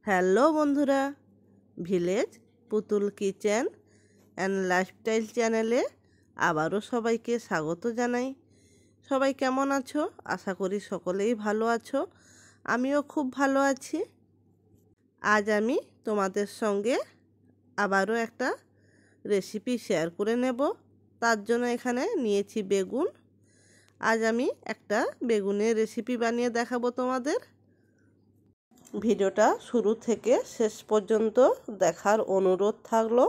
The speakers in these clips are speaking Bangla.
হ্যালো বন্ধুরা, ভিলেজ পুতুল কিচেন অ্যান্ড লাইফস্টাইল চ্যানেলে আবারও সবাইকে স্বাগত জানাই। সবাই কেমন আছো? আশা করি সকলেই ভালো আছো। আমিও খুব ভালো আছি। আজ আমি তোমাদের সঙ্গে আবারও একটা রেসিপি শেয়ার করে নেব। তার জন্য এখানে নিয়েছি বেগুন। আজ আমি একটা বেগুনের রেসিপি বানিয়ে দেখাবো তোমাদের। ভিডিওটা শুরু থেকে শেষ পর্যন্ত দেখার অনুরোধ থাকলো।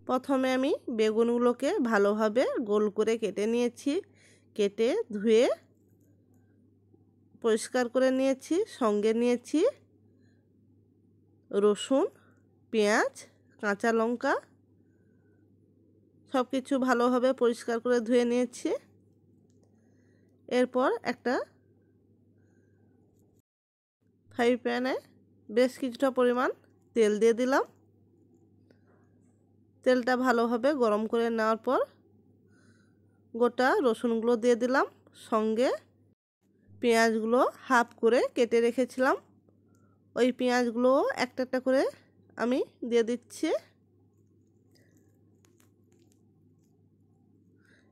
প্রথমে আমি বেগুনগুলোকে ভালোভাবে গোল করে কেটে নিয়েছি। কেটে ধুয়ে পরিষ্কার করে নিয়েছি। সঙ্গে নিয়েছি রসুন, পেঁয়াজ, কাঁচা লঙ্কা, সব কিছু ভালোভাবে পরিষ্কার করে ধুয়ে নিয়েছি। এরপর একটা ফ্রাই প্যানে বেশ কিছুটা পরিমাণ তেল দিয়ে দিলাম। তেলটা ভালোভাবে গরম করে নেওয়ার পর গোটা রসুনগুলো দিয়ে দিলাম। সঙ্গে পেঁয়াজগুলো হাফ করে কেটে রেখেছিলাম, ওই পেঁয়াজগুলো একটা একটা করে আমি দিয়ে দিচ্ছি।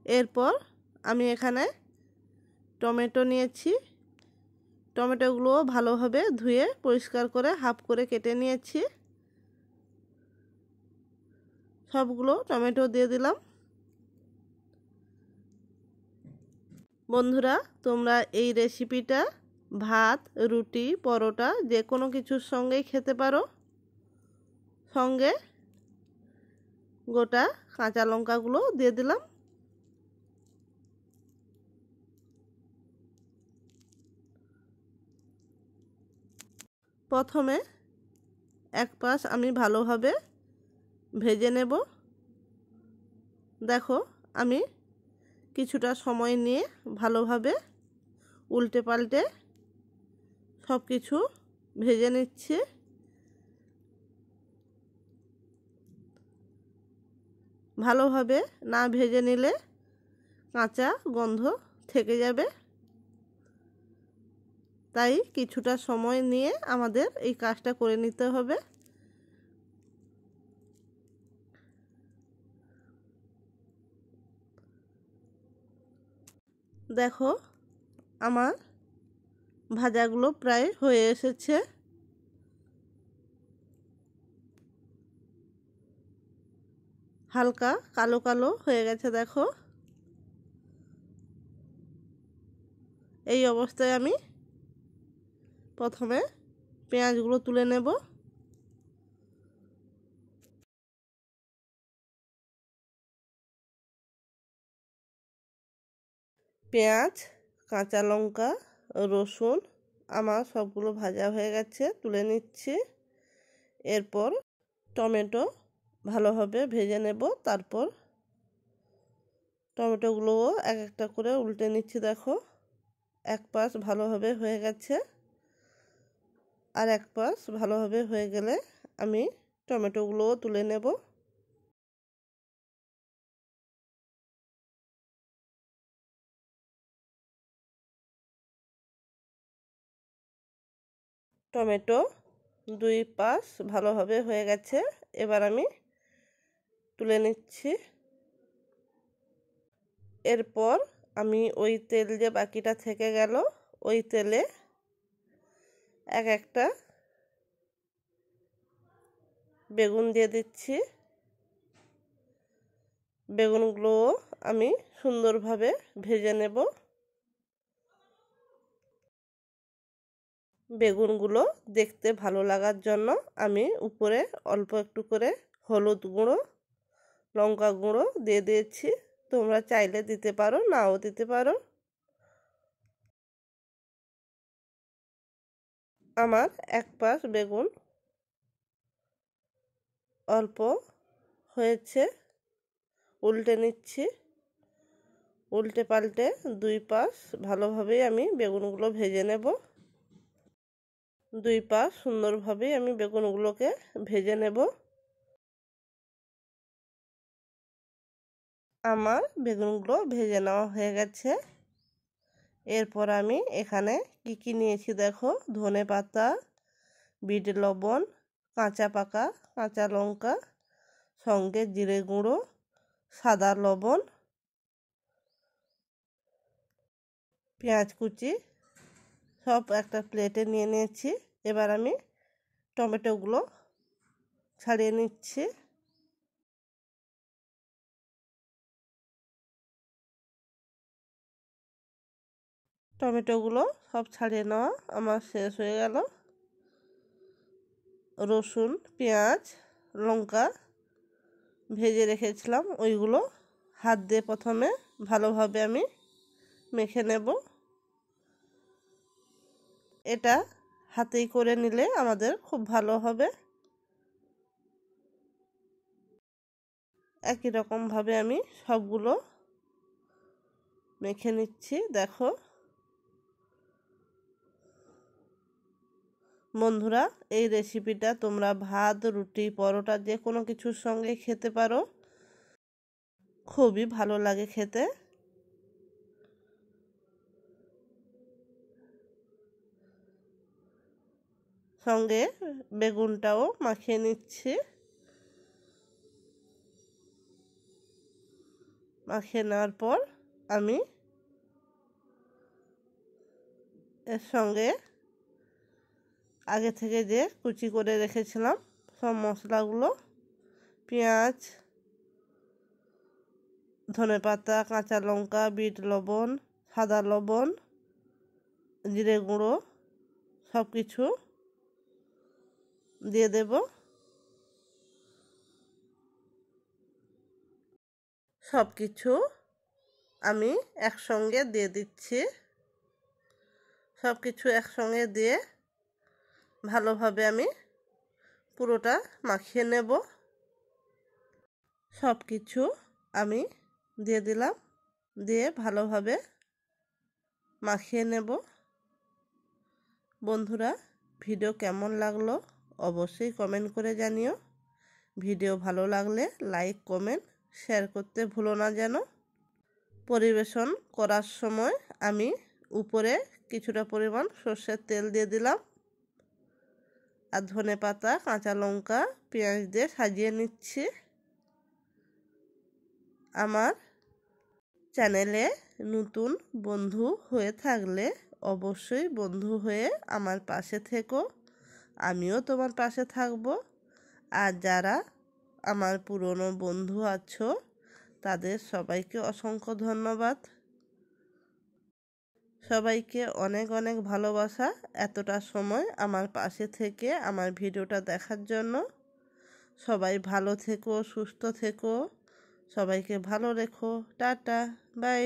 এরপর আমি এখানে টমেটো নিয়েছি। টমেটোগুলো ভালোভাবে ধুয়ে পরিষ্কার করে হাফ করে কেটে নিয়েছি। সবগুলো টমেটো দিয়ে দিলাম। বন্ধুরা, তোমরা এই রেসিপিটা ভাত, রুটি, পরোটা যে কোনো কিছুর সঙ্গেই খেতে পারো। সঙ্গে গোটা কাঁচা লঙ্কাগুলো দিয়ে দিলাম। প্রথমে এক পাশ আমি ভালোভাবে ভেজে নেব। দেখো, আমি কিছুটা সময় নিয়ে ভালোভাবে উল্টে পাল্টে সব কিছু ভেজে নিচ্ছি। ভালোভাবে না ভেজে নিলে কাঁচা গন্ধ থেকে যাবে, তাই কিছুটা সময় নিয়ে আমাদের এই কাজটা করে নিতে হবে। দেখো, আমার ভাজাগুলো প্রায় হয়ে এসেছে। হালকা কালো কালো হয়ে গেছে। দেখো, এই অবস্থায় আমি প্রথমে পেঁয়াজগুলো তুলে নেব। পেঁয়াজ, কাঁচা লঙ্কা, রসুন আমার সবগুলো ভাজা হয়ে গেছে, তুলে নিচ্ছি। এরপর টমেটো ভালোভাবে ভেজে নেব। তারপর টমেটোগুলোও এক একটা করে উল্টে নিচ্ছি। দেখো, এক পাশ ভালোভাবে হয়ে গেছে, আর এক পাশ ভালোভাবে হয়ে গেলে আমি টমেটোগুলোও তুলে নেব। টমেটো দুই পাশ ভালোভাবে হয়ে গেছে, এবার আমি তুলে নিচ্ছি। এরপর আমি ওই তেল যে বাকিটা থেকে গেল, ওই তেলে এক একটা বেগুন দিয়ে দিচ্ছি। বেগুনগুলোও আমি সুন্দরভাবে ভেজে নেব। বেগুনগুলো দেখতে ভালো লাগার জন্য আমি উপরে অল্প একটু করে হলুদ গুঁড়ো, লঙ্কা গুঁড়ো দিয়ে দিয়েছি। তোমরা চাইলে দিতে পারো, নাও দিতে পারো। আমার এক পাশ বেগুন অল্প হয়েছে, উল্টে নিচ্ছি। উল্টে পাল্টে দুই পাশ ভালোভাবেই আমি বেগুনগুলো ভেজে নেব। দুই পাশ সুন্দরভাবেই আমি বেগুনগুলোকে ভেজে নেব। আমার বেগুনগুলো ভেজে নেওয়া হয়ে গেছে। এরপর আমি এখানে কি নিয়েছি দেখো, ধনে পাতা, বিট লবণ, কাঁচা পাকা কাঁচা লঙ্কা, সঙ্গে জিরে গুঁড়ো, সাদা লবণ, পেঁয়াজ কুচি সব একটা প্লেটে নিয়ে নিয়েছি। এবার আমি টমেটোগুলো ছাড়িয়ে নিচ্ছি। টমেটোগুলো সব ছাড়িয়ে নেওয়া আমার শেষ হয়ে গেল। রসুন, পেঁয়াজ, লঙ্কা ভেজে রেখেছিলাম, ওইগুলো হাত দিয়ে প্রথমে ভালোভাবে আমি মেখে নেব। এটা হাতেই করে নিলে আমাদের খুব ভালো হবে। একই রকমভাবে আমি সবগুলো মেখে নিচ্ছি। দেখো বন্ধুরা, এই রেসিপিটা তোমরা ভাত, রুটি, পরোটা যে কোনো কিছুর সঙ্গে খেতে পারো, খুবই ভালো লাগে খেতে। সঙ্গে বেগুনটাও মাখিয়ে নিচ্ছি। মাখিয়ে নেওয়ার পর আমি এর সঙ্গে আগে থেকে যে কুচি করে রেখেছিলাম সব মশলাগুলো, পেঁয়াজ, ধনেপাতা, কাঁচা লঙ্কা, বিট লবণ, সাদা লবণ, জিরে গুঁড়ো সব কিছু দিয়ে দেব। সব কিছু আমি একসঙ্গে দিয়ে দিচ্ছি। সব কিছু একসঙ্গে দিয়ে ভালোভাবে আমি পুরোটা মাখিয়ে নেব। সব কিছু আমি দিয়ে দিলাম, দিয়ে ভালোভাবে মাখিয়ে নেব। বন্ধুরা, ভিডিও কেমন লাগলো অবশ্যই কমেন্ট করে জানিও। ভিডিও ভালো লাগলে লাইক, কমেন্ট, শেয়ার করতে ভুলো না যেন। পরিবেশন করার সময় আমি উপরে কিছুটা পরিমাণ সর্ষের তেল দিয়ে দিলাম আর ধনেপাতা, কাঁচা লঙ্কা, পেঁয়াজ দিয়ে সাজিয়ে নিচ্ছি। আমার চ্যানেলে নতুন বন্ধু হয়ে থাকলে অবশ্যই বন্ধু হয়ে আমার পাশে থেকো, আমিও তোমার পাশে থাকবো। আর যারা আমার পুরনো বন্ধু আছো তাদের সবাইকে অসংখ্য ধন্যবাদ। সবাইকে অনেক অনেক ভালোবাসা এতটা সময় আমার পাশে থেকে আমার ভিডিওটা দেখার জন্য। সবাই ভালো থেকো, সুস্থ থেকো, সবাইকে ভালো রেখো। Tata, by.